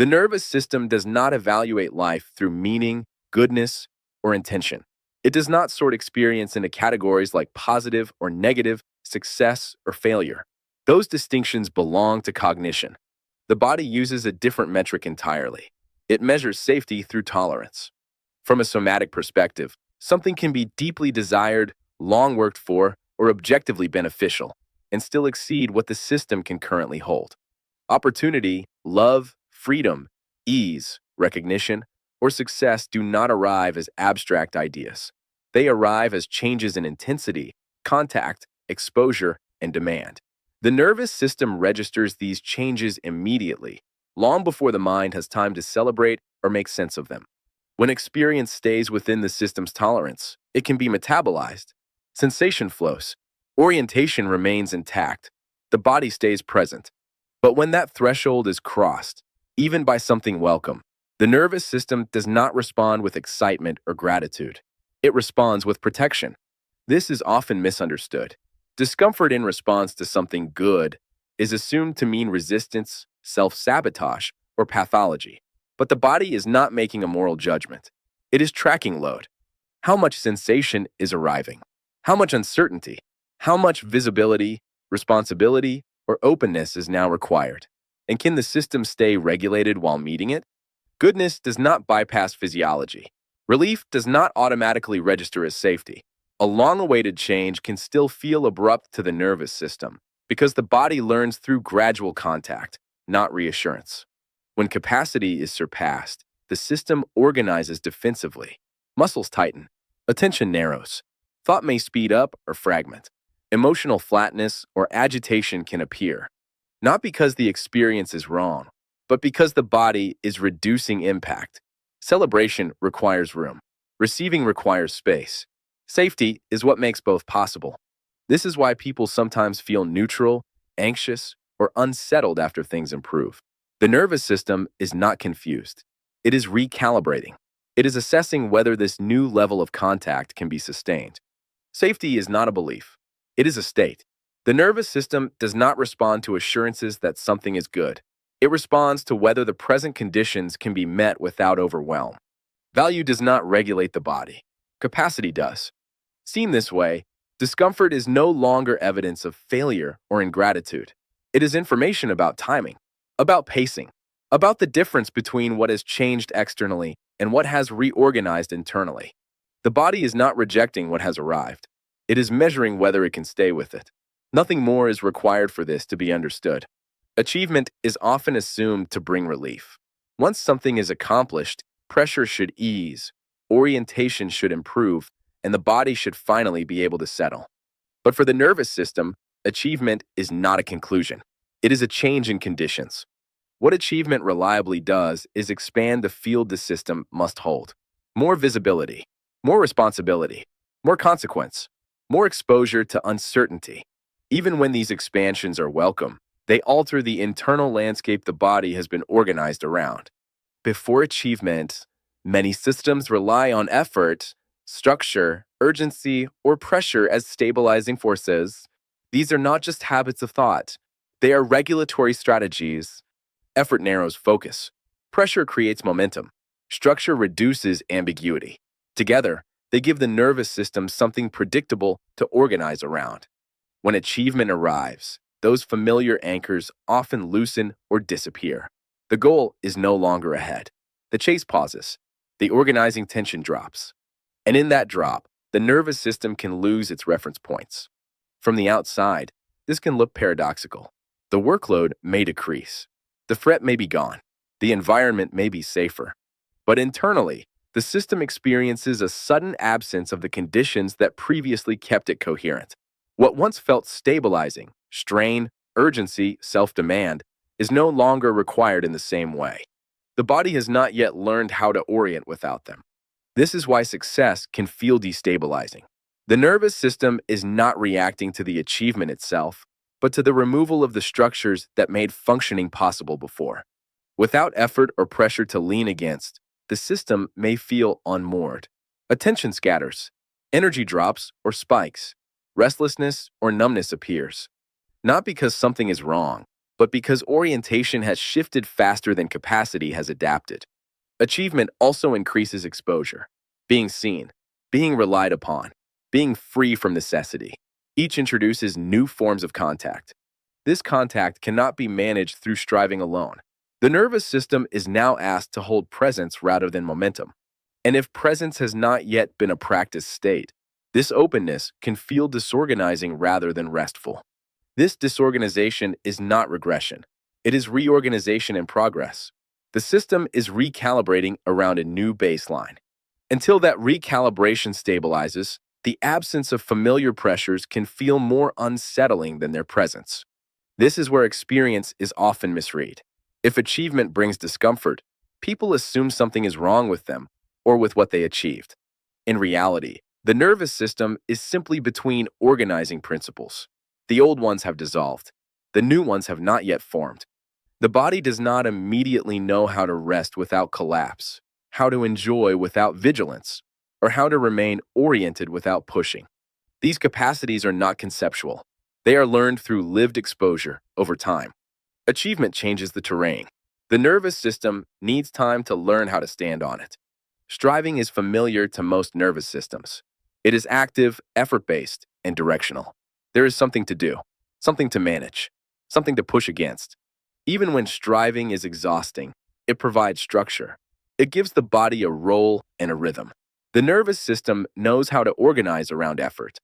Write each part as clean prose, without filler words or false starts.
The nervous system does not evaluate life through meaning, goodness, or intention. It does not sort experience into categories like positive or negative, success or failure. Those distinctions belong to cognition. The body uses a different metric entirely. It measures safety through tolerance. From a somatic perspective, something can be deeply desired, long worked for, or objectively beneficial, and still exceed what the system can currently hold. Opportunity, love, freedom, ease, recognition, or success do not arrive as abstract ideas. They arrive as changes in intensity, contact, exposure, and demand. The nervous system registers these changes immediately, long before the mind has time to celebrate or make sense of them. When experience stays within the system's tolerance, it can be metabolized. Sensation flows. Orientation remains intact. The body stays present. But when that threshold is crossed, even by something welcome, the nervous system does not respond with excitement or gratitude. It responds with protection. This is often misunderstood. Discomfort in response to something good is assumed to mean resistance, self-sabotage, or pathology. But the body is not making a moral judgment. It is tracking load. How much sensation is arriving? How much uncertainty? How much visibility, responsibility, or openness is now required? And can the system stay regulated while meeting it? Goodness does not bypass physiology. Relief does not automatically register as safety. A long-awaited change can still feel abrupt to the nervous system because the body learns through gradual contact, not reassurance. When capacity is surpassed, the system organizes defensively. Muscles tighten. Attention narrows. Thought may speed up or fragment. Emotional flatness or agitation can appear, not because the experience is wrong, but because the body is reducing impact. Celebration requires room. Receiving requires space. Safety is what makes both possible. This is why people sometimes feel neutral, anxious, or unsettled after things improve. The nervous system is not confused. It is recalibrating. It is assessing whether this new level of contact can be sustained. Safety is not a belief. It is a state. The nervous system does not respond to assurances that something is good. It responds to whether the present conditions can be met without overwhelm. Value does not regulate the body. Capacity does. Seen this way, discomfort is no longer evidence of failure or ingratitude. It is information about timing, about pacing, about the difference between what has changed externally and what has reorganized internally. The body is not rejecting what has arrived. It is measuring whether it can stay with it. Nothing more is required for this to be understood. Achievement is often assumed to bring relief. Once something is accomplished, pressure should ease, orientation should improve, and the body should finally be able to settle. But for the nervous system, achievement is not a conclusion. It is a change in conditions. What achievement reliably does is expand the field the system must hold. More visibility, more responsibility, more consequence, more exposure to uncertainty. Even when these expansions are welcome, they alter the internal landscape the body has been organized around. Before achievement, many systems rely on effort, structure, urgency, or pressure as stabilizing forces. These are not just habits of thought. They are regulatory strategies. Effort narrows focus. Pressure creates momentum. Structure reduces ambiguity. Together, they give the nervous system something predictable to organize around. When achievement arrives, those familiar anchors often loosen or disappear. The goal is no longer ahead. The chase pauses. The organizing tension drops. And in that drop, the nervous system can lose its reference points. From the outside, this can look paradoxical. The workload may decrease. The threat may be gone. The environment may be safer. But internally, the system experiences a sudden absence of the conditions that previously kept it coherent. What once felt stabilizing, strain, urgency, self-demand, is no longer required in the same way. The body has not yet learned how to orient without them. This is why success can feel destabilizing. The nervous system is not reacting to the achievement itself, but to the removal of the structures that made functioning possible before. Without effort or pressure to lean against, the system may feel unmoored. Attention scatters, energy drops or spikes, restlessness or numbness appears. Not because something is wrong, but because orientation has shifted faster than capacity has adapted. Achievement also increases exposure, being seen, being relied upon, being free from necessity. Each introduces new forms of contact. This contact cannot be managed through striving alone. The nervous system is now asked to hold presence rather than momentum. And if presence has not yet been a practiced state, this openness can feel disorganizing rather than restful. This disorganization is not regression. It is reorganization in progress. The system is recalibrating around a new baseline. Until that recalibration stabilizes, the absence of familiar pressures can feel more unsettling than their presence. This is where experience is often misread. If achievement brings discomfort, people assume something is wrong with them or with what they achieved. In reality, the nervous system is simply between organizing principles. The old ones have dissolved. The new ones have not yet formed. The body does not immediately know how to rest without collapse, how to enjoy without vigilance, or how to remain oriented without pushing. These capacities are not conceptual. They are learned through lived exposure over time. Achievement changes the terrain. The nervous system needs time to learn how to stand on it. Striving is familiar to most nervous systems. It is active, effort-based, and directional. There is something to do, something to manage, something to push against. Even when striving is exhausting, it provides structure. It gives the body a role and a rhythm. The nervous system knows how to organize around effort.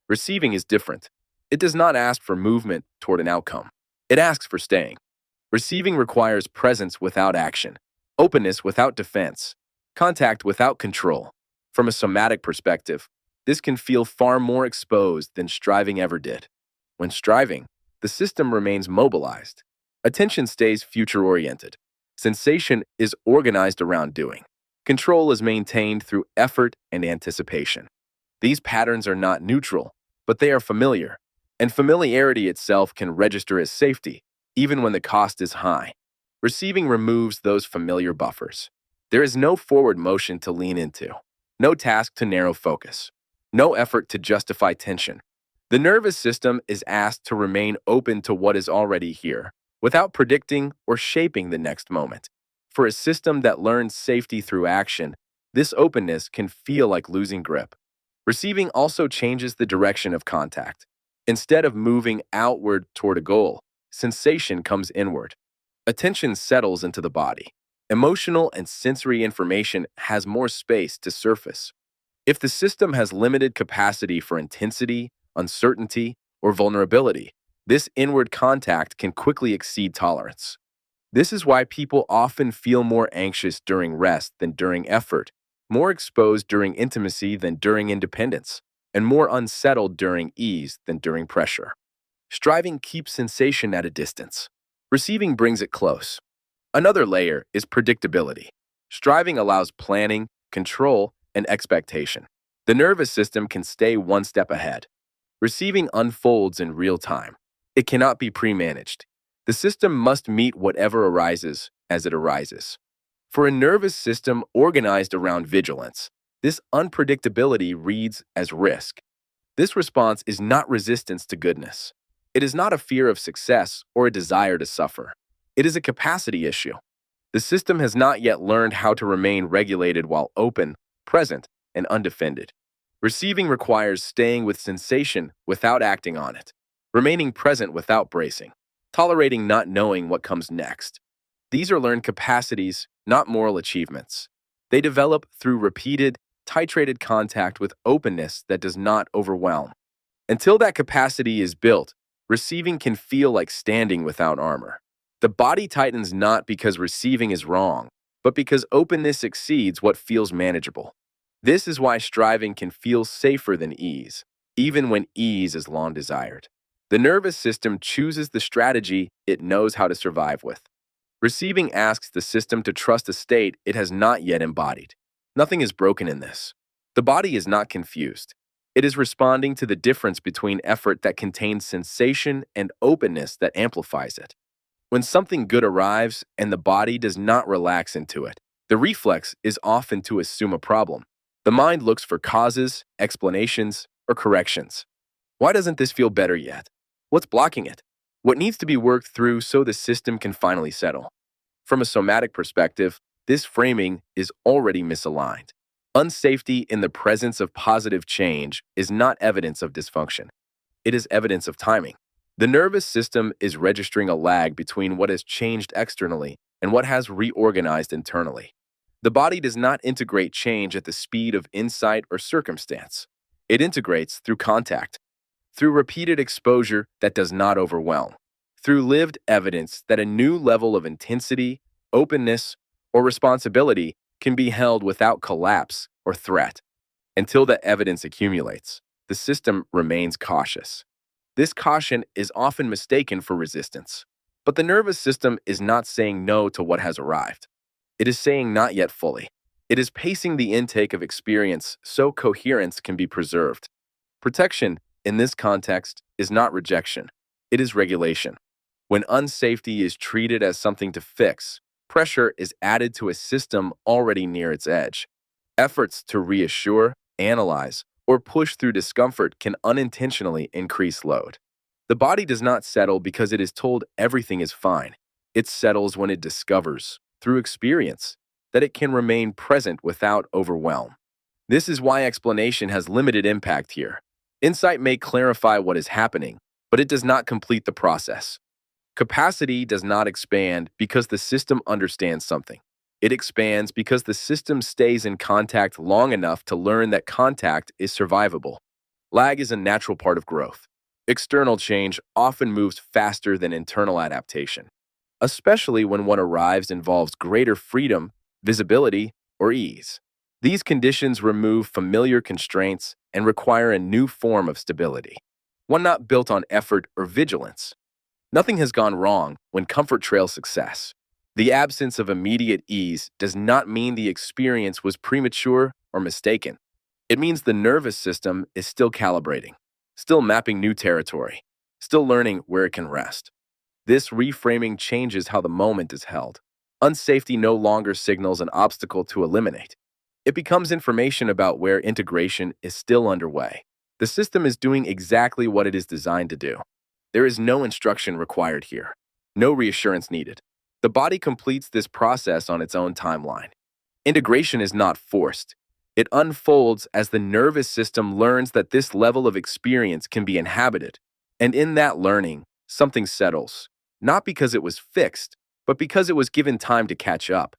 Receiving is different. It does not ask for movement toward an outcome. It asks for staying. Receiving requires presence without action, openness without defense, contact without control. From a somatic perspective, this can feel far more exposed than striving ever did. When striving, the system remains mobilized. Attention stays future-oriented. Sensation is organized around doing. Control is maintained through effort and anticipation. These patterns are not neutral, but they are familiar, and familiarity itself can register as safety, even when the cost is high. Receiving removes those familiar buffers. There is no forward motion to lean into, no task to narrow focus, no effort to justify tension. The nervous system is asked to remain open to what is already here, without predicting or shaping the next moment. For a system that learns safety through action, this openness can feel like losing grip. Receiving also changes the direction of contact. Instead of moving outward toward a goal, sensation comes inward. Attention settles into the body. Emotional and sensory information has more space to surface. If the system has limited capacity for intensity, uncertainty, or vulnerability, this inward contact can quickly exceed tolerance. This is why people often feel more anxious during rest than during effort, more exposed during intimacy than during independence, and more unsettled during ease than during pressure. Striving keeps sensation at a distance. Receiving brings it close. Another layer is predictability. Striving allows planning, control, and expectation. The nervous system can stay one step ahead. Receiving unfolds in real time. It cannot be pre-managed. The system must meet whatever arises as it arises. For a nervous system organized around vigilance, this unpredictability reads as risk. This response is not resistance to goodness. It is not a fear of success or a desire to suffer. It is a capacity issue. The system has not yet learned how to remain regulated while open, present, and undefended. Receiving requires staying with sensation without acting on it, remaining present without bracing, tolerating not knowing what comes next. These are learned capacities, not moral achievements. They develop through repeated, titrated contact with openness that does not overwhelm. Until that capacity is built, receiving can feel like standing without armor. The body tightens not because receiving is wrong, but because openness exceeds what feels manageable. This is why striving can feel safer than ease, even when ease is long desired. The nervous system chooses the strategy it knows how to survive with. Receiving asks the system to trust a state it has not yet embodied. Nothing is broken in this. The body is not confused. It is responding to the difference between effort that contains sensation and openness that amplifies it. When something good arrives and the body does not relax into it, the reflex is often to assume a problem. The mind looks for causes, explanations, or corrections. Why doesn't this feel better yet? What's blocking it? what needs to be worked through so the system can finally settle. From a somatic perspective, this framing is already misaligned. Unsafety in the presence of positive change is not evidence of dysfunction. It is evidence of timing. The nervous system is registering a lag between what has changed externally and what has reorganized internally. The body does not integrate change at the speed of insight or circumstance. It integrates through contact, through repeated exposure that does not overwhelm, through lived evidence that a new level of intensity, openness, or responsibility can be held without collapse or threat. Until the evidence accumulates, the system remains cautious. This caution is often mistaken for resistance. But the nervous system is not saying no to what has arrived. It is saying not yet fully. It is pacing the intake of experience so coherence can be preserved. Protection, in this context, is not rejection. It is regulation. When unsafety is treated as something to fix, pressure is added to a system already near its edge. Efforts to reassure, analyze, or push through discomfort can unintentionally increase load. The body does not settle because it is told everything is fine. It settles when it discovers, through experience, that it can remain present without overwhelm. This is why explanation has limited impact here. Insight may clarify what is happening, but it does not complete the process. Capacity does not expand because the system understands something. It expands because the system stays in contact long enough to learn that contact is survivable. Lag is a natural part of growth. External change often moves faster than internal adaptation, especially when what arrives involves greater freedom, visibility, or ease. These conditions remove familiar constraints and require a new form of stability, one not built on effort or vigilance. Nothing has gone wrong when comfort trails success. The absence of immediate ease does not mean the experience was premature or mistaken. It means the nervous system is still calibrating, still mapping new territory, still learning where it can rest. This reframing changes how the moment is held. Unsafety no longer signals an obstacle to eliminate. It becomes information about where integration is still underway. The system is doing exactly what it is designed to do. There is no instruction required here, no reassurance needed. The body completes this process on its own timeline. Integration is not forced. It unfolds as the nervous system learns that this level of experience can be inhabited. And in that learning, something settles, not because it was fixed, but because it was given time to catch up.